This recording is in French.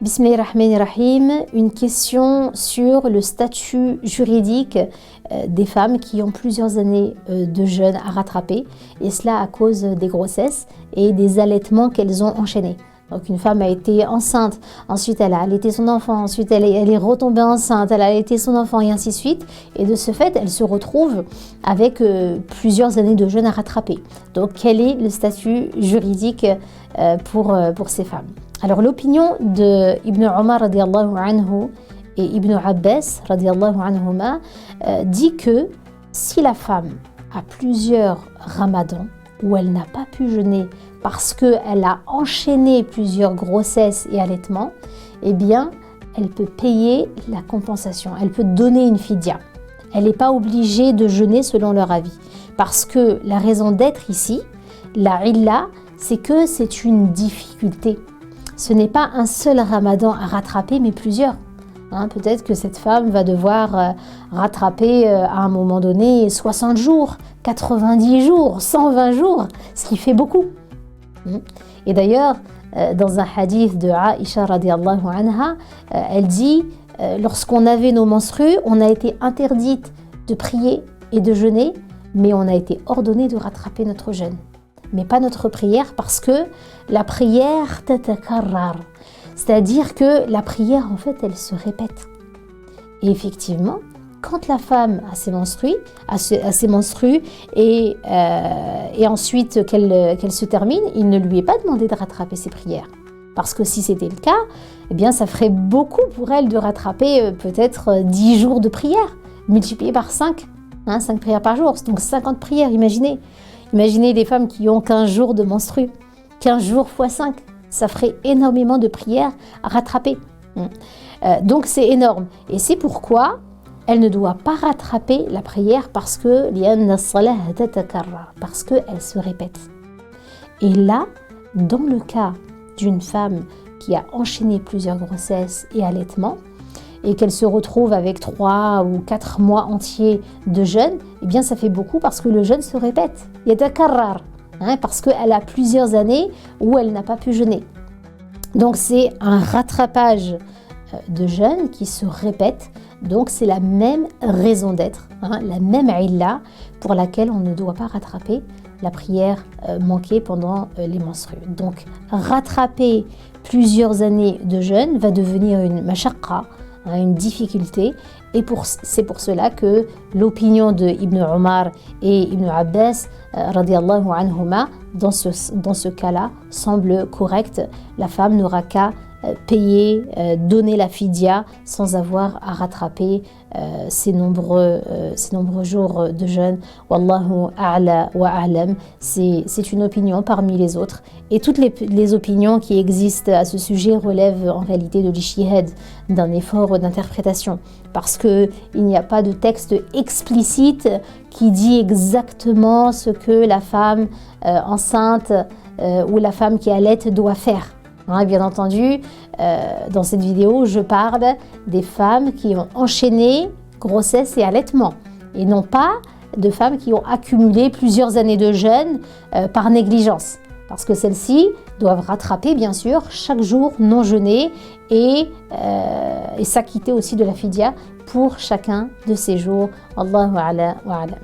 Bismillahirrahmanirrahim, une question sur le statut juridique des femmes qui ont plusieurs années de jeûne à rattraper, et cela à cause des grossesses et des allaitements qu'elles ont enchaînés. Donc une femme a été enceinte, ensuite elle a allaité son enfant, ensuite elle est retombée enceinte, elle a allaité son enfant et ainsi de suite. Et de ce fait, elle se retrouve avec plusieurs années de jeûne à rattraper. Donc quel est le statut juridique pour ces femmes? Alors l'opinion de Ibn Omar radiallahu anhu et Ibn Abbas radiallahu anhuma dit que si la femme a plusieurs ramadans où elle n'a pas pu jeûner parce qu'elle a enchaîné plusieurs grossesses et allaitements, eh bien elle peut payer la compensation, elle peut donner une fidya. Elle n'est pas obligée de jeûner selon leur avis, parce que la raison d'être ici, la illa, c'est que c'est une difficulté. Ce n'est pas un seul ramadan à rattraper, mais plusieurs. Peut-être que cette femme va devoir rattraper à un moment donné 60 jours, 90 jours, 120 jours, ce qui fait beaucoup. Et d'ailleurs, dans un hadith de Aïcha radiallahu anha, elle dit lorsqu'on avait nos menstrues, on a été interdite de prier et de jeûner, mais on a été ordonné de rattraper notre jeûne. Mais pas notre prière, parce que la prière tatakarrar, c'est-à-dire que la prière en fait elle se répète. Et effectivement, quand la femme a ses menstrues et ensuite qu'elle se termine, il ne lui est pas demandé de rattraper ses prières. Parce que si c'était le cas, eh bien ça ferait beaucoup pour elle de rattraper peut-être 10 jours de prière, multiplié par 5, 5 prières par jour, donc 50 prières, imaginez. Imaginez les femmes qui ont 15 jours de menstrues, 15 jours x 5, ça ferait énormément de prières à rattraper. Donc c'est énorme. Et c'est pourquoi elle ne doit pas rattraper la prière parce qu'elle se répète. Et là, dans le cas d'une femme qui a enchaîné plusieurs grossesses et allaitements, et qu'elle se retrouve avec 3 ou 4 mois entiers de jeûne, eh bien ça fait beaucoup parce que le jeûne se répète. Yatakarrar, parce qu'elle a plusieurs années où elle n'a pas pu jeûner. Donc c'est un rattrapage de jeûne qui se répète. Donc c'est la même raison d'être, la même illa pour laquelle on ne doit pas rattraper la prière manquée pendant les menstrues. Donc rattraper plusieurs années de jeûne va devenir une mashaqqa, une difficulté, et c'est pour cela que l'opinion de Ibn Omar et Ibn Abbas radiallahu anhuma dans ce cas-là semble correcte. La femme n'aura qu'à payer, donner la fidya sans avoir à rattraper ces nombreux jours de jeûne. Wallahu a'la wa a'lam. C'est une opinion parmi les autres, et toutes les opinions qui existent à ce sujet relèvent en réalité de l'ijtihad, d'un effort d'interprétation, parce qu'il n'y a pas de texte explicite qui dit exactement ce que la femme enceinte ou la femme qui allaite doit faire. Bien entendu, dans cette vidéo, je parle des femmes qui ont enchaîné grossesse et allaitement, et non pas de femmes qui ont accumulé plusieurs années de jeûne par négligence. Parce que celles-ci doivent rattraper, bien sûr, chaque jour non jeûné et s'acquitter aussi de la fidya pour chacun de ces jours. Allahu a'la wa a'lam.